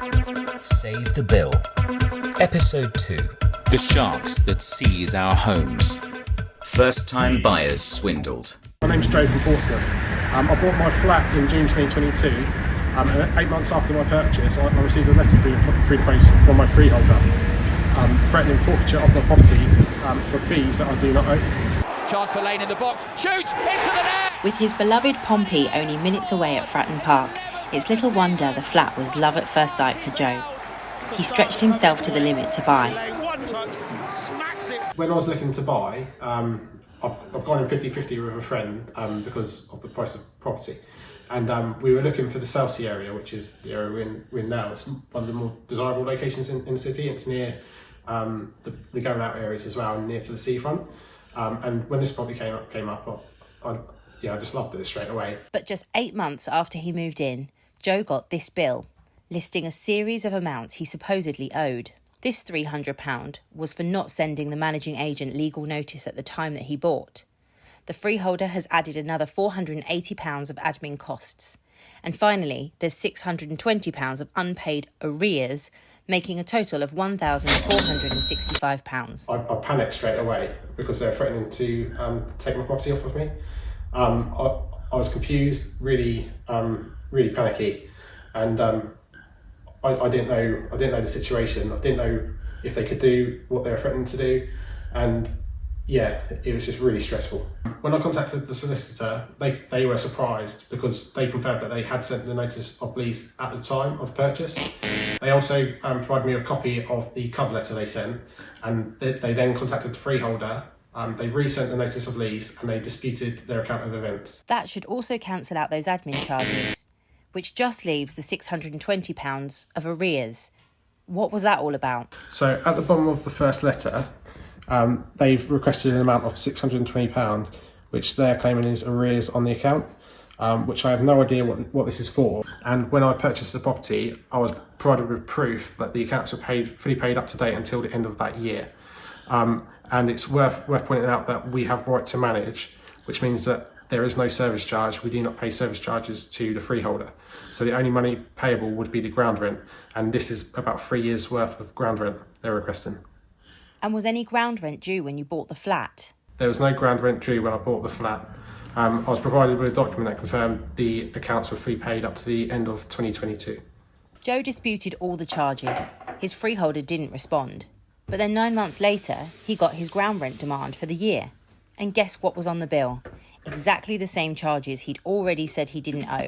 Save the Bill. Episode 2. The Sharks That Seize Our Homes. First-time buyers swindled. My name's Joe from Portsmouth. I bought my flat in June 2022. 8 months after my purchase, I received a letter through the post from my freeholder threatening forfeiture of my property for fees that I do not owe. Chance for Lane in the box, shoots, into the net! With his beloved Pompey only minutes away at Fratton Park, it's little wonder the flat was love at first sight for Joe. He stretched himself to the limit to buy. When I was looking to buy, I've gone in 50-50 with a friend because of the price of property. And we were looking for the Southsea area, which is the area we're in now. It's one of the more desirable locations in the city. It's near the going out areas as well, and near to the seafront. And when this property came up, I just loved it straight away. But just 8 months after he moved in, Joe got this bill, listing a series of amounts he supposedly owed. This £300 was for not sending the managing agent legal notice at the time that he bought. The freeholder has added another £480 of admin costs. And finally, there's £620 of unpaid arrears, making a total of £1,465. I panicked straight away because they were threatening to take my property off of me. I was confused, really panicky, and I didn't know the situation. I didn't know if they could do what they were threatening to do, and it was just really stressful. When I contacted the solicitor, they were surprised because they confirmed that they had sent the notice of lease at the time of purchase. They also provided me a copy of the cover letter they sent, and they then contacted the freeholder. They resent the notice of lease and they disputed their account of events. That should also cancel out those admin charges, which just leaves the £620 of arrears. What was that all about? So at the bottom of the first letter, they've requested an amount of £620, which they're claiming is arrears on the account, which I have no idea what this is for. And when I purchased the property, I was provided with proof that the accounts were fully paid up to date until the end of that year. And it's worth pointing out that we have right to manage, which means that there is no service charge. We do not pay service charges to the freeholder. So the only money payable would be the ground rent. And this is about 3 years worth of ground rent they're requesting. And was any ground rent due when you bought the flat? There was no ground rent due when I bought the flat. I was provided with a document that confirmed the accounts were fully paid up to the end of 2022. Joe disputed all the charges. His freeholder didn't respond. But then 9 months later, he got his ground rent demand for the year. And guess what was on the bill? Exactly the same charges he'd already said he didn't owe.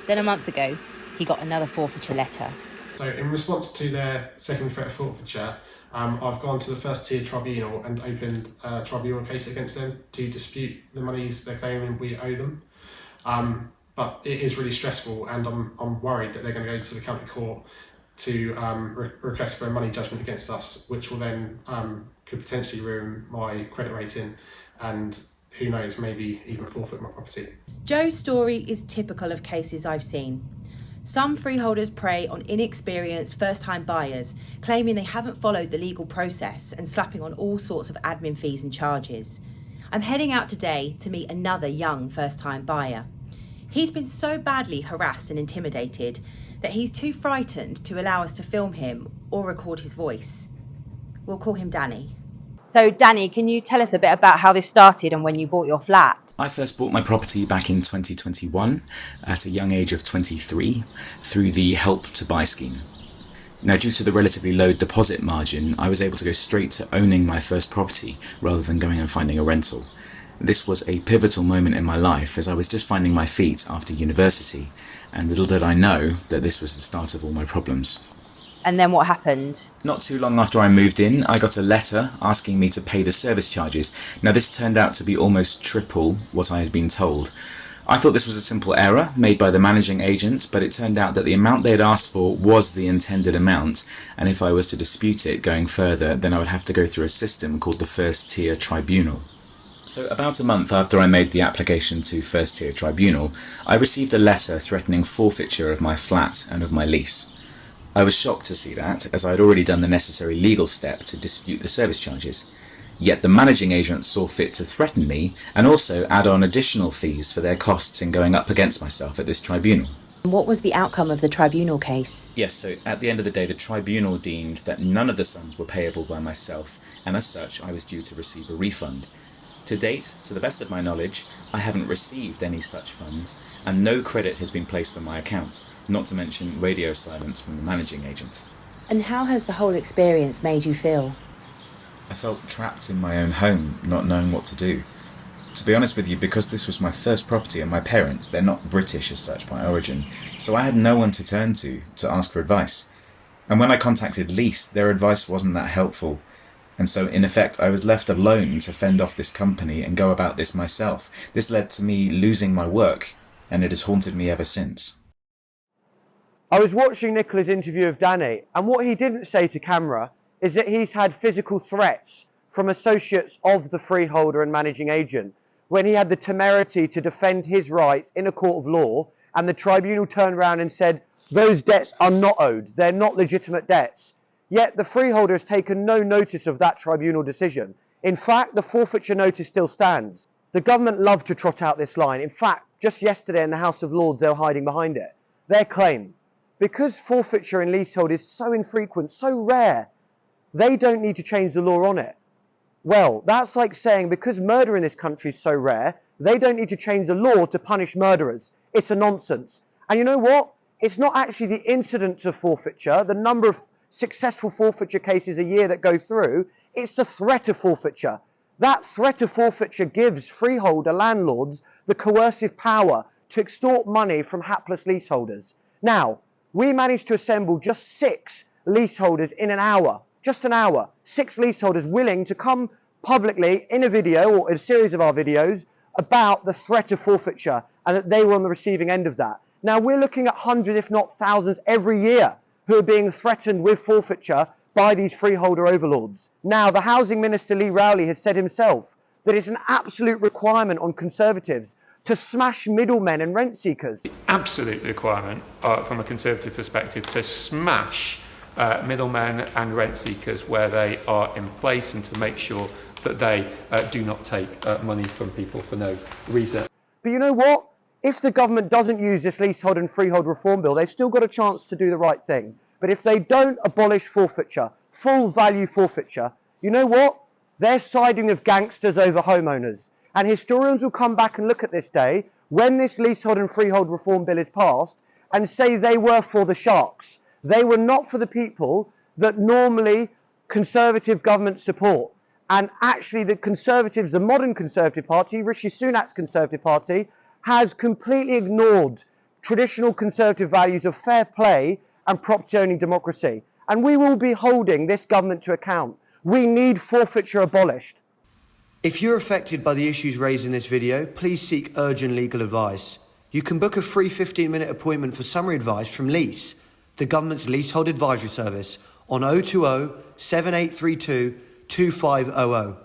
Then a month ago, he got another forfeiture letter. So in response to their second threat of forfeiture, I've gone to the first tier tribunal and opened a tribunal case against them to dispute the monies they're claiming we owe them. But it is really stressful, and I'm worried that they're going to go to the county court to request for a money judgment against us, which will then could potentially ruin my credit rating and, who knows, maybe even forfeit my property. Joe's story is typical of cases I've seen. Some freeholders prey on inexperienced first-time buyers, claiming they haven't followed the legal process and slapping on all sorts of admin fees and charges. I'm heading out today to meet another young first-time buyer. He's been so badly harassed and intimidated that he's too frightened to allow us to film him or record his voice. We'll call him Danny. So Danny, can you tell us a bit about how this started and when you bought your flat? I first bought my property back in 2021 at a young age of 23 through the Help to Buy scheme. Now, due to the relatively low deposit margin, I was able to go straight to owning my first property rather than going and finding a rental. This was a pivotal moment in my life as I was just finding my feet after university, and little did I know that this was the start of all my problems. And then what happened? Not too long after I moved in, I got a letter asking me to pay the service charges. Now, this turned out to be almost triple what I had been told. I thought this was a simple error made by the managing agent, but it turned out that the amount they had asked for was the intended amount, and if I was to dispute it going further, then I would have to go through a system called the First Tier Tribunal. So about a month after I made the application to First Tier Tribunal, I received a letter threatening forfeiture of my flat and of my lease. I was shocked to see that, as I had already done the necessary legal step to dispute the service charges. Yet the managing agent saw fit to threaten me and also add on additional fees for their costs in going up against myself at this tribunal. What was the outcome of the tribunal case? Yes, so at the end of the day, the tribunal deemed that none of the sums were payable by myself, and as such, I was due to receive a refund. To date, to the best of my knowledge, I haven't received any such funds, and no credit has been placed on my account, not to mention radio silence from the managing agent. And how has the whole experience made you feel? I felt trapped in my own home, not knowing what to do. To be honest with you, because this was my first property and my parents, they're not British as such by origin, so I had no one to turn to ask for advice. And when I contacted Lease, their advice wasn't that helpful. And so, in effect, I was left alone to fend off this company and go about this myself. This led to me losing my work, and it has haunted me ever since. I was watching Nicola's interview of Danny, and what he didn't say to camera is that he's had physical threats from associates of the freeholder and managing agent when he had the temerity to defend his rights in a court of law, and the tribunal turned around and said, those debts are not owed, they're not legitimate debts. Yet the freeholder has taken no notice of that tribunal decision. In fact, the forfeiture notice still stands. The government love to trot out this line. In fact, just yesterday in the House of Lords, they were hiding behind it. Their claim, because forfeiture in leasehold is so infrequent, so rare, they don't need to change the law on it. Well, that's like saying because murder in this country is so rare, they don't need to change the law to punish murderers. It's a nonsense. And you know what? It's not actually the incidence of forfeiture, the number of successful forfeiture cases a year that go through, it's the threat of forfeiture. That threat of forfeiture gives freeholder landlords the coercive power to extort money from hapless leaseholders. Now, we managed to assemble just 6 leaseholders in an hour. Just an hour, 6 leaseholders willing to come publicly in a video or in a series of our videos about the threat of forfeiture and that they were on the receiving end of that. Now we're looking at hundreds, if not thousands, every year who are being threatened with forfeiture by these freeholder overlords. Now the Housing Minister Lee Rowley has said himself that it's an absolute requirement on Conservatives to smash middlemen and rent seekers. Absolute requirement from a Conservative perspective to smash middlemen and rent seekers where they are in place and to make sure that they do not take money from people for no reason. But you know what? If the government doesn't use this leasehold and freehold reform bill, they've still got a chance to do the right thing. But if they don't abolish forfeiture, full value forfeiture, you know what? They're siding with gangsters over homeowners. And historians will come back and look at this day when this leasehold and freehold reform bill is passed and say they were for the sharks. They were not for the people that normally Conservative governments support. And actually the Conservatives, the modern Conservative Party, Rishi Sunak's Conservative Party, has completely ignored traditional Conservative values of fair play and property-owning democracy. And we will be holding this government to account. We need forfeiture abolished. If you're affected by the issues raised in this video, please seek urgent legal advice. You can book a free 15-minute appointment for summary advice from Lease, the government's leasehold advisory service, on 020 7832 2500.